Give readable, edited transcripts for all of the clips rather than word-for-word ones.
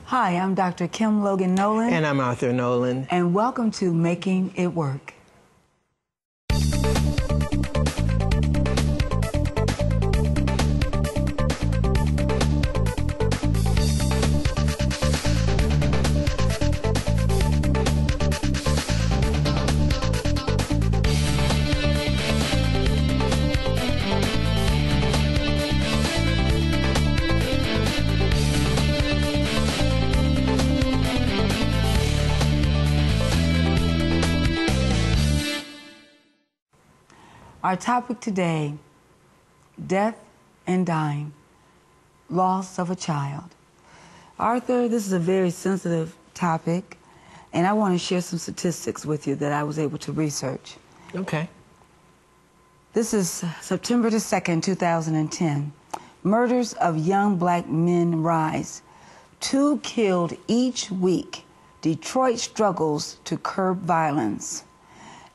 Hi, I'm Dr. Kim Logan Nolan. And I'm Arthur Nolan. And welcome to Making It Work. Our topic today, death and dying, loss of a child. Arthur, this is a very sensitive topic, and I want to share some statistics with you that I was able to research. Okay. This is September the 2nd, 2010. Murders of young black men rise. 2 killed each week. Detroit struggles to curb violence.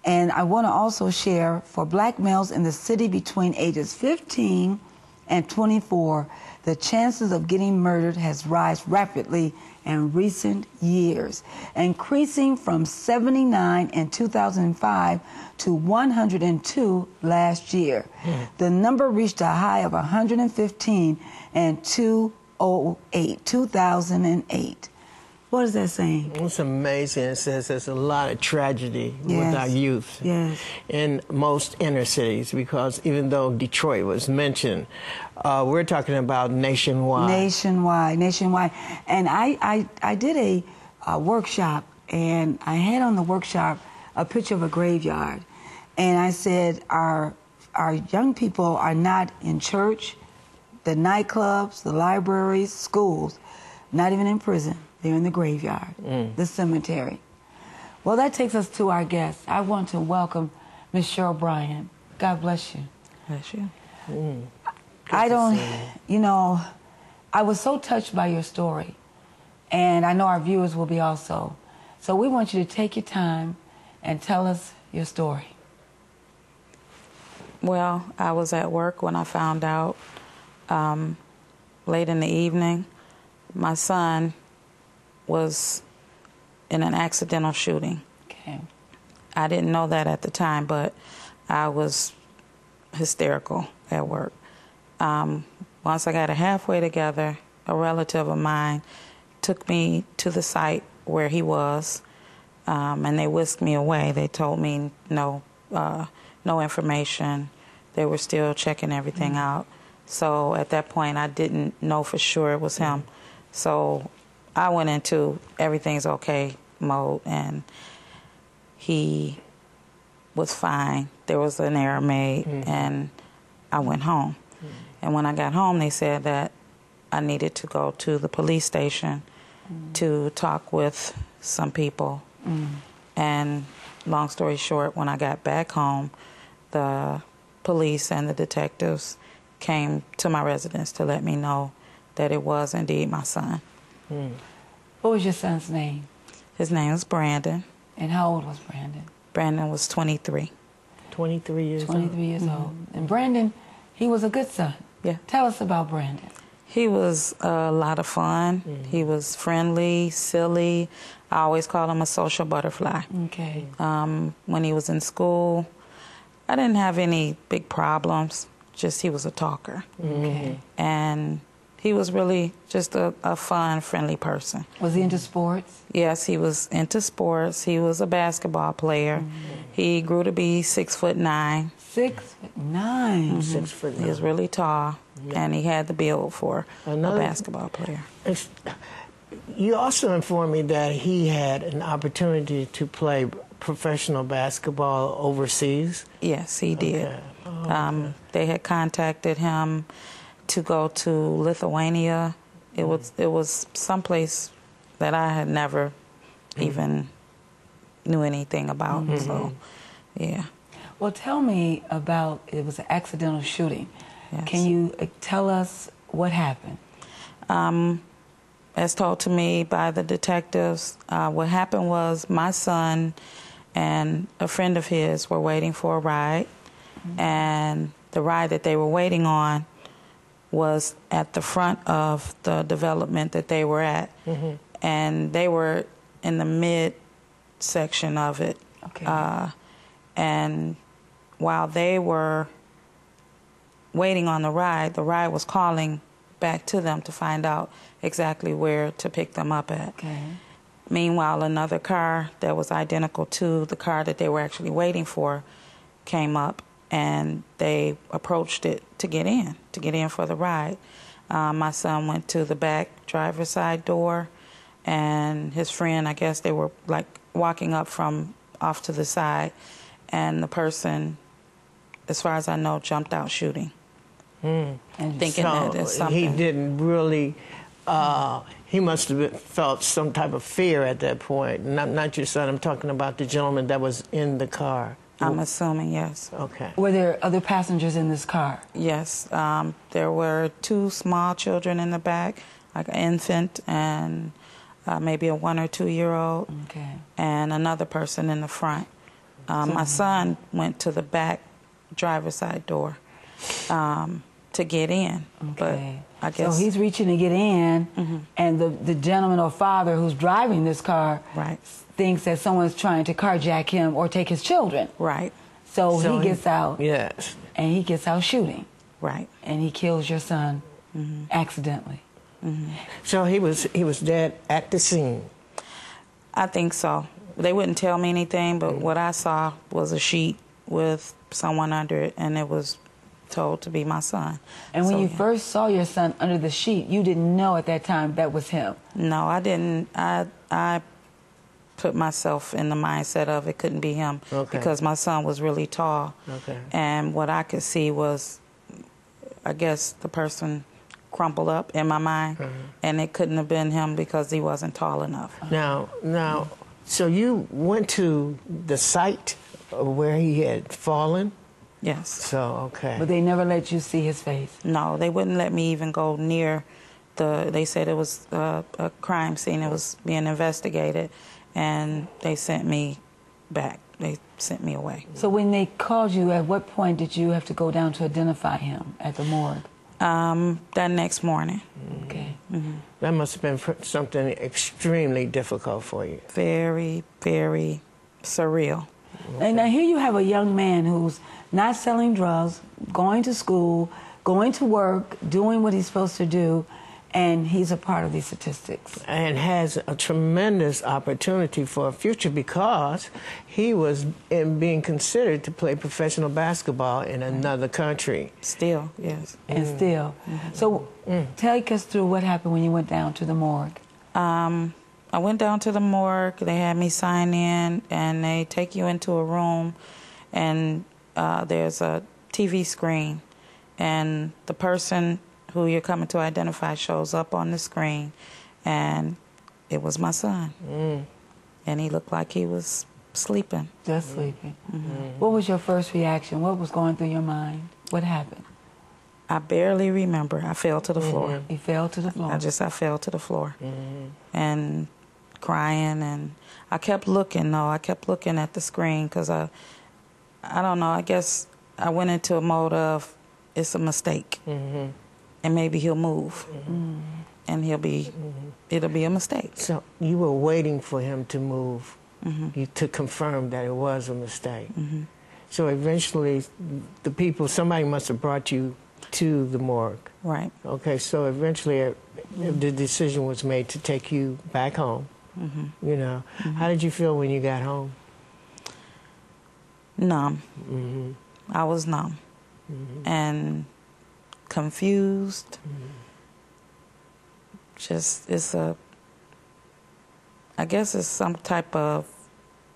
And I want to also share, for black males in the city between ages 15 and 24, the chances of getting murdered has risen rapidly in recent years, increasing from 79 in 2005 to 102 last year. The number reached a high of 115 in 2008. What is that saying? It's amazing. It says there's a lot of tragedy with our youth in most inner cities, because even though Detroit was mentioned, we're talking about nationwide. Nationwide. And I did a workshop, and I had on the workshop a picture of a graveyard. And I said, our young people are not in church, the nightclubs, the libraries, schools, not even in prison. They're in the graveyard, the cemetery. Well, that takes us to our guest. I want to welcome Ms. Cheryl Bryant. God bless you. Bless you. I was so touched by your story, and I know our viewers will be also. So we want you to take your time and tell us your story. Well, I was at work when I found out late in the evening. My son was in an accidental shooting. Okay. I didn't know that at the time, but I was hysterical at work. Once I got it halfway together, a relative of mine took me to the site where he was, and they whisked me away. They told me no information. They were still checking everything out. So at that point, I didn't know for sure it was him. So I went into everything's okay mode, and he was fine. There was an error made, and I went home. And when I got home, they said that I needed to go to the police station to talk with some people. And long story short, when I got back home, the police and the detectives came to my residence to let me know that it was indeed my son. What was your son's name? His name was Brandon. And how old was Brandon? Brandon was 23. 23 years old. 23 years old. And Brandon, he was a good son. Yeah. Tell us about Brandon. He was a lot of fun. He was friendly, silly. I always called him a social butterfly. Okay. When he was in school, I didn't have any big problems. Just he was a talker. Okay. And he was really just a fun, friendly person. Was he into sports? Yes, he was into sports. He was a basketball player. He grew to be 6'9". 6'9". 6'9". He was really tall, and he had the build for a basketball player. You also informed me that he had an opportunity to play professional basketball overseas. Yes, he did. Okay. Okay. They had contacted him to go to Lithuania. It was someplace that I had never even knew anything about. So, yeah. Well, tell me about, it was an accidental shooting. Yes. Can you tell us what happened? As told to me by the detectives, what happened was my son and a friend of his were waiting for a ride, and the ride that they were waiting on was at the front of the development that they were at, and they were in the mid section of it. Okay. And while they were waiting on the ride was calling back to them to find out exactly where to pick them up at. Okay. Meanwhile, another car that was identical to the car that they were actually waiting for came up, and they approached it to get in for the ride. My son went to the back driver's side door, and his friend, I guess they were like walking up from off to the side, and the person, as far as I know, jumped out shooting. And thinking that it's something. He didn't really, he must have felt some type of fear at that point. Not your son, I'm talking about the gentleman that was in the car. I'm assuming, yes. Okay. Were there other passengers in this car? Yes. There were 2 small children in the back, like an infant and maybe a 1 or 2 year old, and another person in the front. My son went to the back driver's side door to get in, but I guess... So he's reaching to get in, and the gentleman or father who's driving this car thinks that someone's trying to carjack him or take his children. Right. So he gets out. Yes. And he gets out shooting. Right. And he kills your son accidentally. So he was dead at the scene. I think so. They wouldn't tell me anything, but what I saw was a sheet with someone under it, and it was told to be my son. And when you first saw your son under the sheet, you didn't know at that time that was him? No, I didn't. I put myself in the mindset of it couldn't be him because my son was really tall. And what I could see was, I guess, the person crumpled up in my mind, and it couldn't have been him because he wasn't tall enough. Now, so you went to the site where he had fallen? Yes. So, okay. But they never let you see his face? No, they wouldn't let me even go near they said it was a crime scene. It was being investigated, and they sent me back. They sent me away. So when they called you, at what point did you have to go down to identify him at the morgue? That next morning. Okay. That must have been something extremely difficult for you. Very, very surreal. And now here you have a young man who's not selling drugs, going to school, going to work, doing what he's supposed to do, and he's a part of these statistics. And has a tremendous opportunity for a future because he was being considered to play professional basketball in another country. Still, yes. And still. So take us through what happened when you went down to the morgue. I went down to the morgue. They had me sign in, and they take you into a room, and there's a TV screen, and the person who you're coming to identify shows up on the screen, and it was my son. And he looked like he was sleeping. Just sleeping. What was your first reaction? What was going through your mind? What happened? I barely remember. I fell to the floor. You fell to the floor? I fell to the floor. And crying, and I kept looking, though. I kept looking at the screen because I don't know, I guess I went into a mode of, it's a mistake. And maybe he'll move, and it'll be a mistake. So you were waiting for him to move, to confirm that it was a mistake. So eventually, somebody must have brought you to the morgue. Right. Okay, so eventually the decision was made to take you back home. You know, how did you feel when you got home? Numb. I was numb. And confused. I guess it's some type of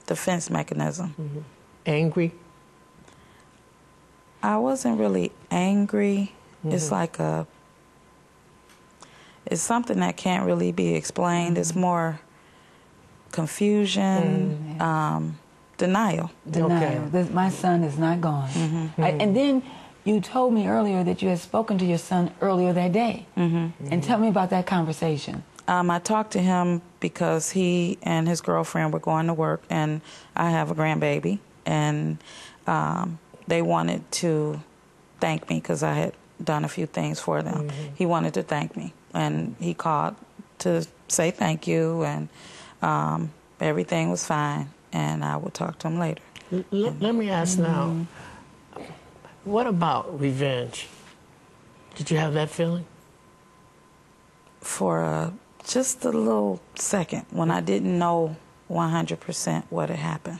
defense mechanism. Angry? I wasn't really angry. It's like it's something that can't really be explained. It's more confusion, denial. Denial. Okay. My son is not gone. And then you told me earlier that you had spoken to your son earlier that day. And tell me about that conversation. I talked to him because he and his girlfriend were going to work, and I have a grandbaby, and they wanted to thank me because I had done a few things for them. He wanted to thank me, and he called to say thank you, and everything was fine, and I would talk to him later. Let me ask now, what about revenge? Did you have that feeling? For just a little second, when I didn't know 100% what had happened.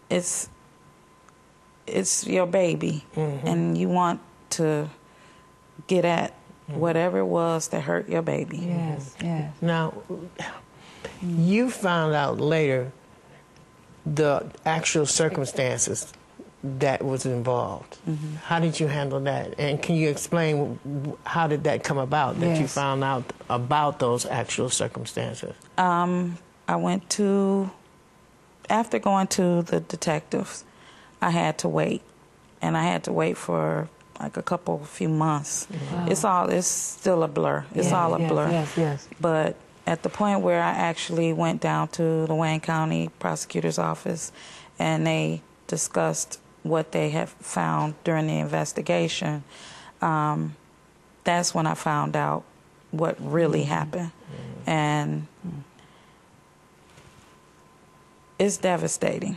It's your baby, and you want to get at whatever it was that hurt your baby. Yes, yes. Now, you found out later the actual circumstances that was involved. How did you handle that? And can you explain how did that come about, that you found out about those actual circumstances? I went to, after going to the detectives, I had to wait. And I had to wait for like a few months. Wow. It's still a blur. It's all a blur. Yes. But at the point where I actually went down to the Wayne County Prosecutor's Office and they discussed what they had found during the investigation, that's when I found out what really happened. And it's devastating.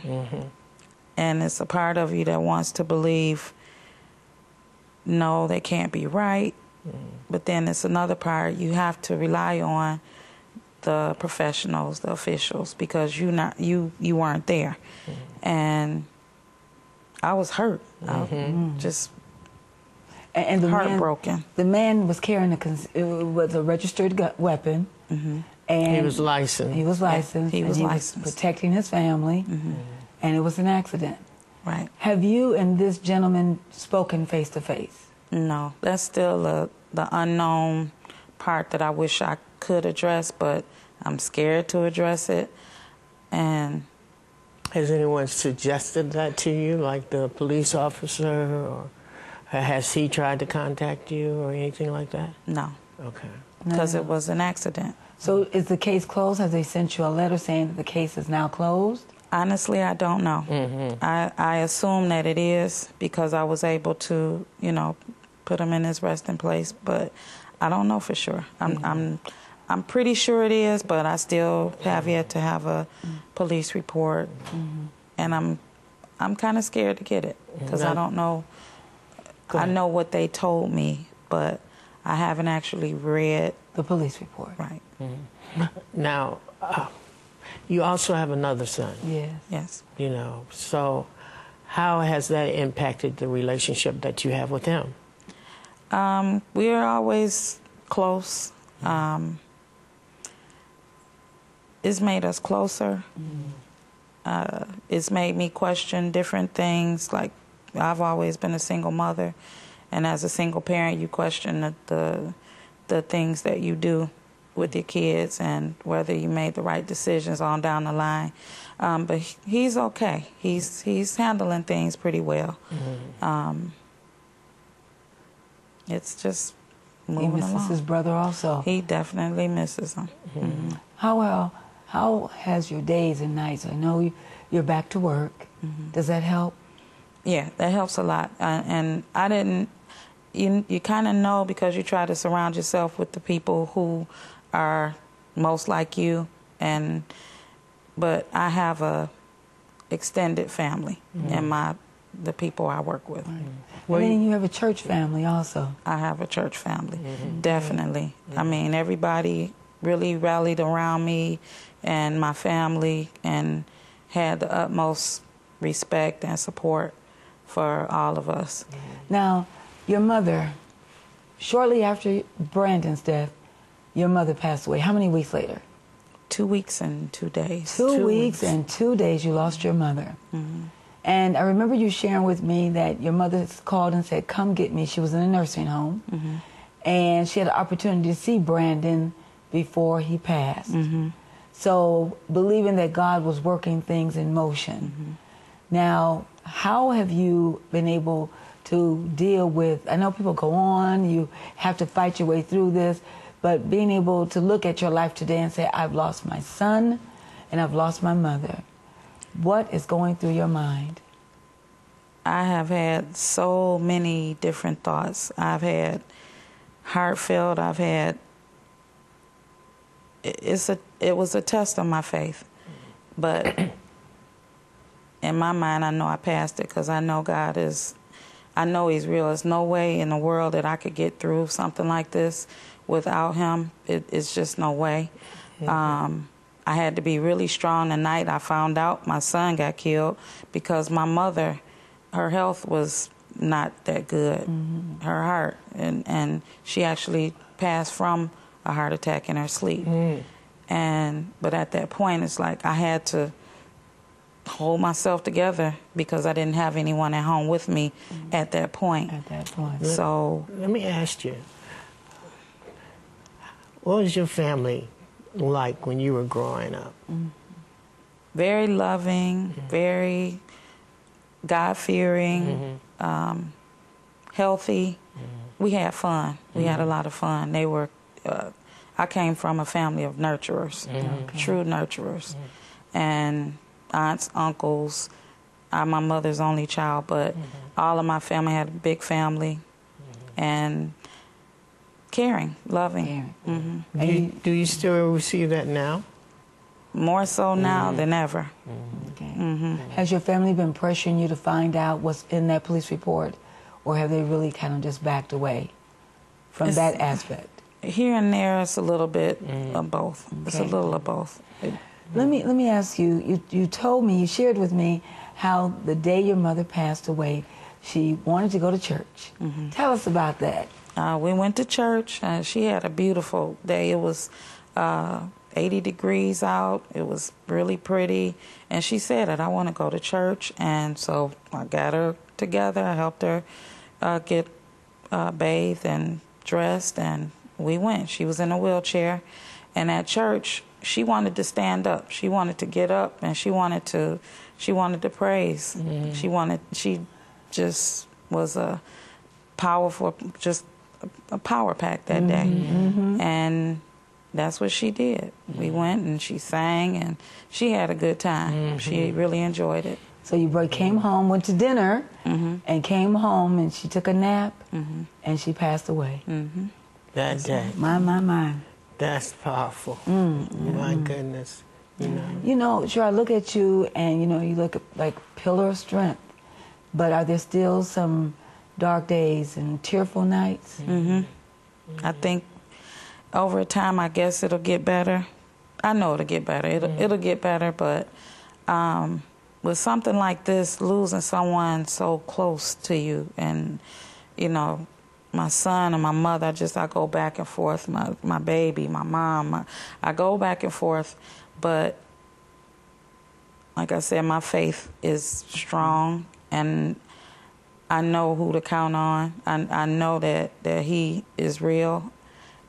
And it's a part of you that wants to believe, no, they can't be right. But then it's another part, you have to rely on the professionals, the officials, because you weren't there. And I was hurt. Just and the heartbroken. The man was carrying it was a registered weapon. And he was licensed. He was licensed. He was licensed. Protecting his family. And it was an accident. Right. Have you and this gentleman spoken face to face? No, that's still the unknown part that I wish I could address, but I'm scared to address it. And has anyone suggested that to you, like the police officer, or has he tried to contact you or anything like that? No. Okay. Because it was an accident. So is the case closed? Have they sent you a letter saying that the case is now closed? Honestly, I don't know. I assume that it is because I was able to, put him in his resting place, but I don't know for sure. I'm pretty sure it is, but I still have yet to have a police report, and I'm kind of scared to get it because I don't know. I know what they told me, but I haven't actually read the police report. Right. Now, you also have another son. Yes. So how has that impacted the relationship that you have with him? We are always close. It's made us closer. It's made me question different things. Like, I've always been a single mother, and as a single parent, you question the things that you do with your kids and whether you made the right decisions on down the line. But he's okay. He's handling things pretty well. It's just moving along. He misses his brother also. He definitely misses him. How has your days and nights? I know you're back to work. Does that help? Yeah, that helps a lot. And I didn't. You kind of know because you try to surround yourself with the people who are most like you, but I have a extended family and the people I work with. Well, and then you have a church family also. I have a church family, definitely. I mean, everybody really rallied around me and my family and had the utmost respect and support for all of us. Now, your mother, shortly after Brandon's death, your mother passed away. How many weeks later? 2 weeks and 2 days. 2 weeks and 2 days you lost your mother. And I remember you sharing with me that your mother called and said, come get me. She was in a nursing home. And she had the opportunity to see Brandon before he passed. So believing that God was working things in motion. Now, how have you been able to deal with, I know people go on, you have to fight your way through this, but being able to look at your life today and say, I've lost my son and I've lost my mother. What is going through your mind? I have had so many different thoughts. I've had heartfelt. I've had. It was a test of my faith, but in my mind, I know I passed it because I know God is. I know He's real. There's no way in the world that I could get through something like this without Him. It's just no way. Mm-hmm. I had to be really strong the night I found out my son got killed because my mother, her health was not that good, mm-hmm. her heart, and she actually passed from a heart attack in her sleep. Mm. But at that point, it's like I had to hold myself together because I didn't have anyone at home with me at that point. At that point. So let me ask you, what was your family like when you were growing up? Very loving, mm-hmm. very God-fearing, mm-hmm. Healthy. Mm-hmm. We had fun. We mm-hmm. had a lot of fun. They were. I came from a family of nurturers, mm-hmm. true nurturers, mm-hmm. and aunts, uncles. I'm my mother's only child, but mm-hmm. all of my family had a big family, mm-hmm. and caring, loving. Mm-hmm. Do you still receive that now? More so now mm-hmm. than ever. Mm-hmm. Okay. Mm-hmm. Has your family been pressuring you to find out what's in that police report, or have they really kind of just backed away from that aspect? Here and there, it's a little bit of both. Okay. It's a little of both. Let me ask you, you told me, you shared with me how the day your mother passed away, she wanted to go to church. Mm-hmm. Tell us about that. We went to church. She had a beautiful day. It was 80 degrees out. It was really pretty. And she said that I want to go to church. And so I got her together. I helped her get bathed and dressed, and we went. She was in a wheelchair. And at church, she wanted to stand up. She wanted to get up, and she wanted to praise. Mm-hmm. She just was a powerful, just a power pack that mm-hmm. day. Mm-hmm. And that's what she did. Mm-hmm. We went and she sang, and she had a good time. Mm-hmm. She really enjoyed it. So you came home, went to dinner, mm-hmm. and came home, and she took a nap, mm-hmm. and she passed away. Mm-hmm. That day. My. That's powerful. Mm-hmm. My goodness. You know, sure, I look at you, and, you look like pillar of strength. But are there still some dark days and tearful nights? Mm-hmm. I think over time, I guess it'll get better. I know it'll get better. It'll get better, but with something like this, losing someone so close to you, and, my son and my mother, I go back and forth, my baby, my mom, I go back and forth, but like I said, my faith is strong, and I know who to count on. I know that He is real.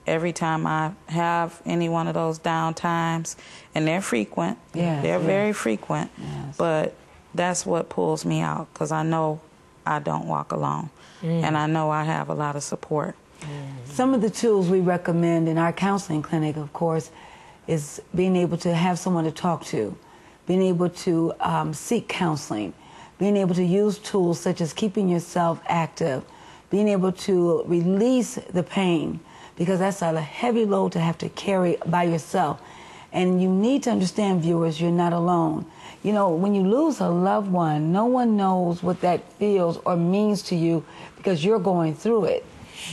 Every time I have any one of those down times, and they're frequent, they're very frequent, but that's what pulls me out, because I know I don't walk alone, and I know I have a lot of support. Some of the tools we recommend in our counseling clinic, of course, is being able to have someone to talk to, being able to seek counseling, being able to use tools such as keeping yourself active, being able to release the pain, because that's a heavy load to have to carry by yourself. And you need to understand, viewers, you're not alone. When you lose a loved one, no one knows what that feels or means to you, because you're going through it.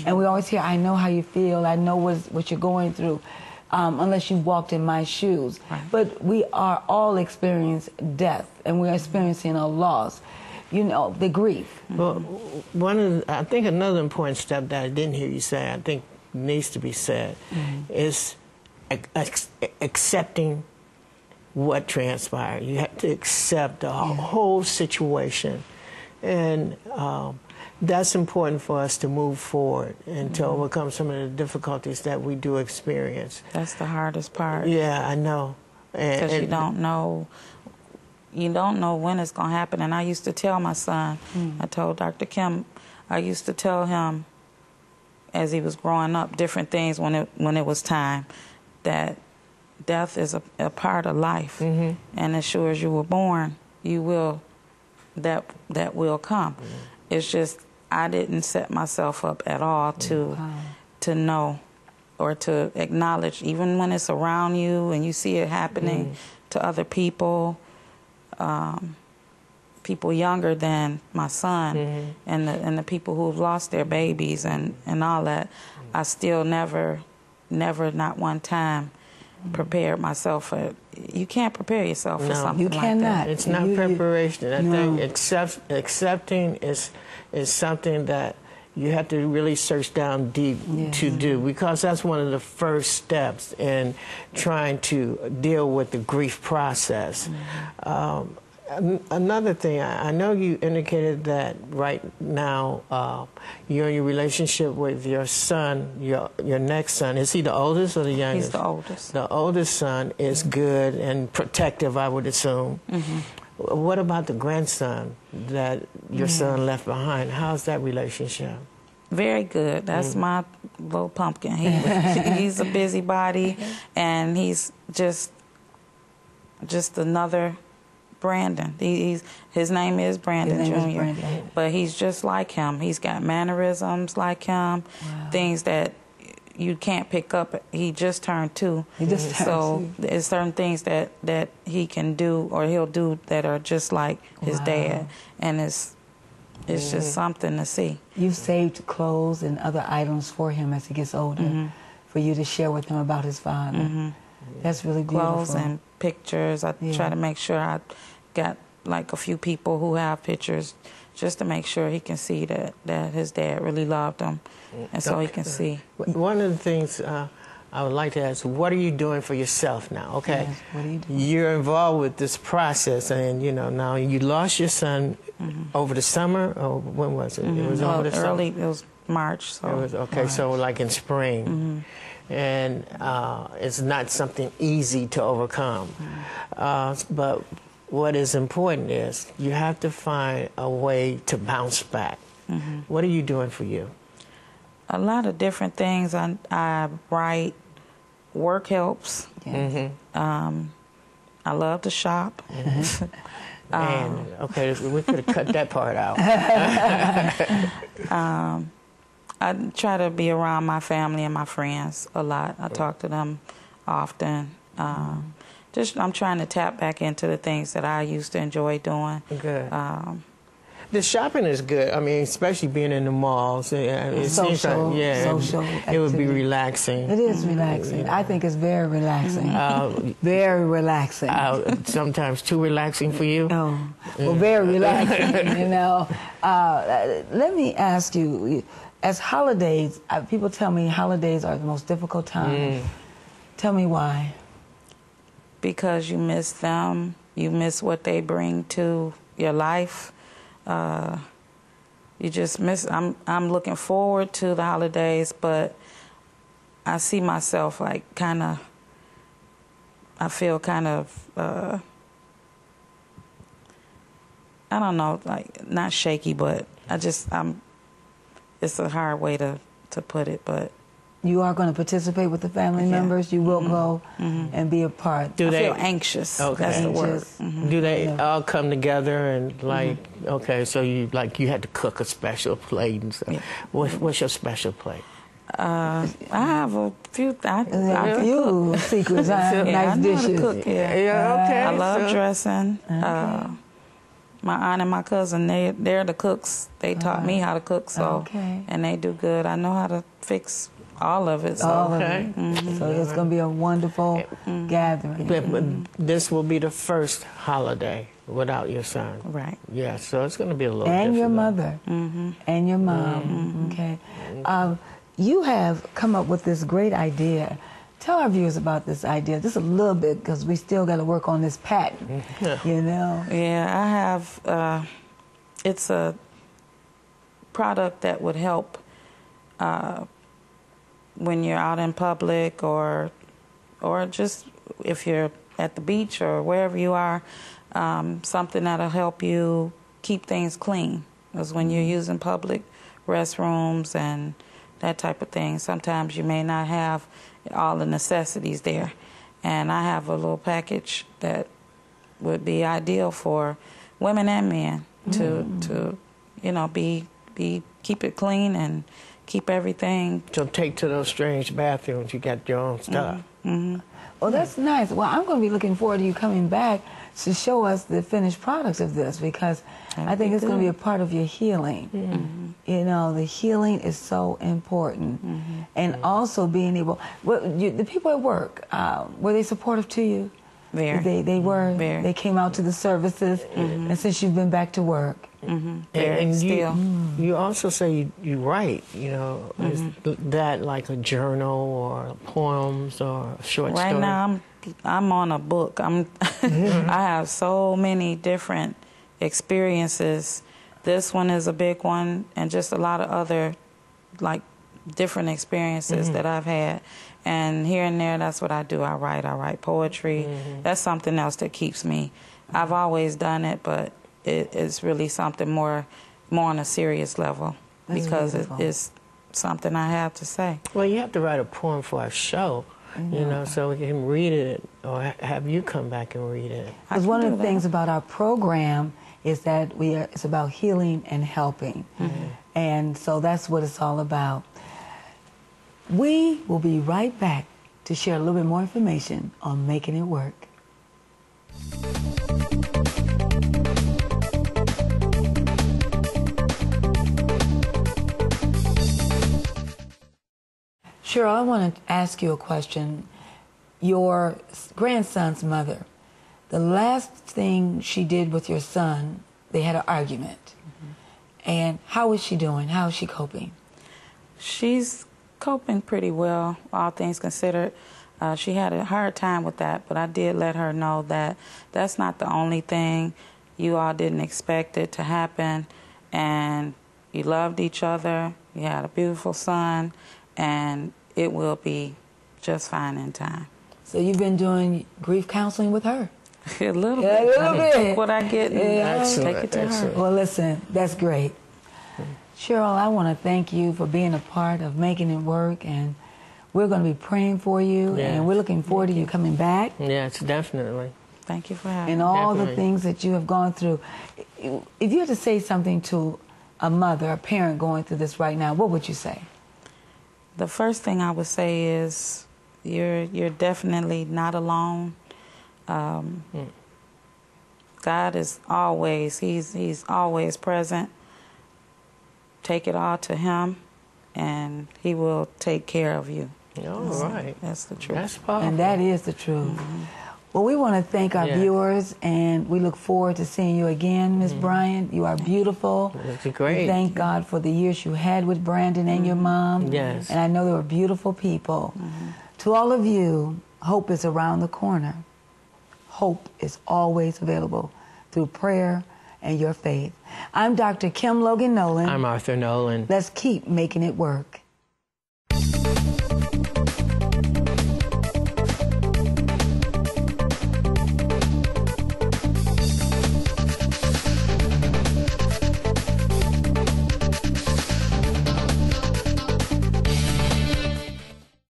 And we always hear, I know how you feel, I know what you're going through, unless you've walked in my shoes. Right. But we are all experiencing death, and we're experiencing a loss, the grief. Well, I think another important step that I didn't hear you say, I think needs to be said, is accepting what transpired. You have to accept the whole situation, and that's important for us to move forward and to overcome some of the difficulties that we do experience. That's the hardest part. Yeah, I know. Because you don't know when it's going to happen. And I used to tell my son, I told Dr. Kim, I used to tell him as he was growing up different things when it was time, that death is a part of life. And as sure as you were born, you will that will come. It's just I didn't set myself up at all to know or to acknowledge, even when it's around you and you see it happening to other people, people younger than my son, and the people who've lost their babies and all that. I still never, not one time prepared myself for it. You can't prepare yourself for something you like cannot. that. It's not preparation. I think accepting is something that you have to really search down deep to do, because that's one of the first steps in trying to deal with the grief process. Another thing, I know you indicated that right now you're in your relationship with your son, your next son. Is he the oldest or the youngest? He's the oldest. The oldest son is good and protective, I would assume. What about the grandson that your son left behind? How's that relationship? Very good. That's my little pumpkin. He's a busybody, and he's just another Brandon. His name is Brandon Jr., but he's just like him. He's got mannerisms like him, things that you can't pick up. He just turned 2. So there's certain things that he can do or he'll do that are just like his dad, and it's just something to see. You saved clothes and other items for him as he gets older, for you to share with him about his father. That's really beautiful. Clothes and pictures. I try to make sure I got like a few people who have pictures, just to make sure he can see that his dad really loved him, and so he can see. One of the things I would like to ask, what are you doing for yourself now? Okay, yes, what are you doing? You're involved with this process, and now you lost your son over the summer, or when was it? It was over the summer. It was March. So it was okay. March. So like in spring, and it's not something easy to overcome, but what is important is you have to find a way to bounce back. What are you doing for you? A lot of different things. I write. Work helps. Yes. I love to shop. And okay, we could have cut that part out. I try to be around my family and my friends a lot. I talk to them often. I'm trying to tap back into the things that I used to enjoy doing. Good. The shopping is good. I mean, especially being in the malls. It seems like, it would be relaxing. It is relaxing. I think it's very relaxing. Very relaxing. Sometimes too relaxing for you? No. Well, very relaxing, Let me ask you, as holidays, people tell me holidays are the most difficult time. Tell me why. Because you miss them. You miss what they bring to your life. You just miss. I'm looking forward to the holidays, but I see myself like I feel kind of I don't know, like not shaky, but it's a hard way to put it, but you are going to participate with the family members. You will go and be a part. I feel anxious. Okay. That's the word. Do they all come together and okay, so you had to cook a special plate and stuff. What's your special plate? I have a few. I can cook. Secrets. Nice dishes. Cook, okay. I love dressing. Okay. My aunt and my cousin, they're the cooks. They taught me how to cook, and they do good. I know how to fix all of it. So. All of it. So it's going to be a wonderful gathering. But this will be the first holiday without your son. Right. Yeah, so it's going to be a little different. And your mother. And your mom. Okay. You have come up with this great idea. Tell our viewers about this idea just a little bit, because we still got to work on this patent, Yeah, I have, it's a product that would help when you're out in public or just if you're at the beach or wherever you are, something that'll help you keep things clean. Because when you're using public restrooms and that type of thing, sometimes you may not have all the necessities there. And I have a little package that would be ideal for women and men. to you know, keep it clean and keep everything. So take to those strange bathrooms. You got your own stuff. Well, that's nice. Well, I'm going to be looking forward to you coming back to show us the finished products of this, because I think it's going to be a part of your healing. You know, the healing is so important. And also being able, the people at work, were they supportive to you? Very. They were. Very. They came out to the services, and since you've been back to work. And you also say you write, you know, is that like a journal or poems or short stories? Right now, I'm on a book. I have so many different experiences. This one is a big one, and just a lot of other, like, different experiences that I've had. And here and there, that's what I do. I write poetry. That's something else that keeps me. I've always done it, but it's really something more on a serious level, because it's something I have to say. Well, you have to write a poem for our show, you know, so we can read it or have you come back and read it. Because one of the things about our program is that it's about healing and helping. And so that's what it's all about. We will be right back to share a little bit more information on Making It Work. Cheryl, I want to ask you a question. Your grandson's mother, the last thing she did with your son, they had an argument. And how is she doing? How is she coping? She's coping pretty well, all things considered. She had a hard time with that, but I did let her know that that's not the only thing. You all didn't expect it to happen, and you loved each other. You had a beautiful son, and it will be just fine in time. So you've been doing grief counseling with her? A little Yeah, bit. a little bit. Take what I get and take it to her. Well, listen, that's great. Cheryl, I want to thank you for being a part of Making It Work, and we're going to be praying for you, and we're looking forward to you coming back. Yes, definitely. Thank you for having me. And all the things that you have gone through. If you had to say something to a mother, a parent going through this right now, what would you say? The first thing I would say is you're definitely not alone. God is always, he's always present. Take it all to him, and he will take care of you. All right. That's the truth. That's powerful. And that is the truth. Well, we want to thank our viewers, and we look forward to seeing you again, Ms. Bryant. You are beautiful. That's great. We thank God for the years you had with Brandon and your mom. Yes. And I know they were beautiful people. To all of you, hope is around the corner. Hope is always available through prayer and your faith. I'm Dr. Kim Logan Nolan. I'm Arthur Nolan. Let's keep making it work.